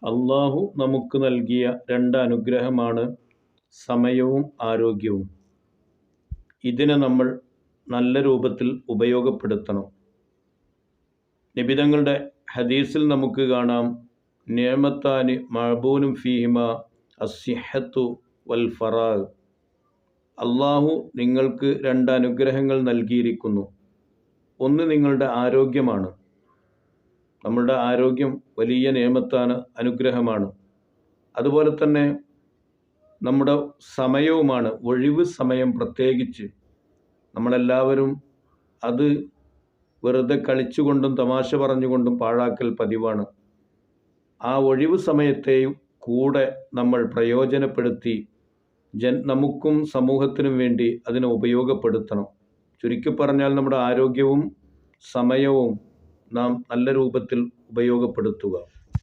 അള്ളാഹു നമുക്ക് നൽകിയ രണ്ട് അനുഗ്രഹമാണ് സമയവും ആരോഗ്യവും. ഇതിനെ നമ്മൾ നല്ല രൂപത്തിൽ ഉപയോഗപ്പെടുത്തണം. നബിതങ്ങളുടെ ഹദീസിൽ നമുക്ക് കാണാം, നിഅമത്താനി മഅബൂനും ഫീഹിമ അസ്സിഹത്തു വൽ ഫറാഗ്. അള്ളാഹു നിങ്ങൾക്ക് രണ്ട് അനുഗ്രഹങ്ങൾ നൽകിയിരിക്കുന്നു. ഒന്ന് നിങ്ങളുടെ ആരോഗ്യമാണ്. നമ്മളുടെ ആരോഗ്യം വലിയ നിഅമത്താണ്, അനുഗ്രഹമാണ്. അതുപോലെ തന്നെ നമ്മുടെ സമയവുമാണ്, ഒഴിവ് സമയം. പ്രത്യേകിച്ച് നമ്മളെല്ലാവരും അത് വെറുതെ കളിച്ചുകൊണ്ടും തമാശ പറഞ്ഞുകൊണ്ടും പാഴാക്കൽ പതിവാണ്. ആ ഒഴിവ് സമയത്തെയും കൂടെ നമ്മൾ പ്രയോജനപ്പെടുത്തി നമുക്കും സമൂഹത്തിനും വേണ്ടി അതിനെ ഉപയോഗപ്പെടുത്തണം. ചുരുക്കി പറഞ്ഞാൽ നമ്മുടെ ആരോഗ്യവും സമയവും നാം നല്ല രൂപത്തിൽ ഉപയോഗപ്പെടുത്തുക.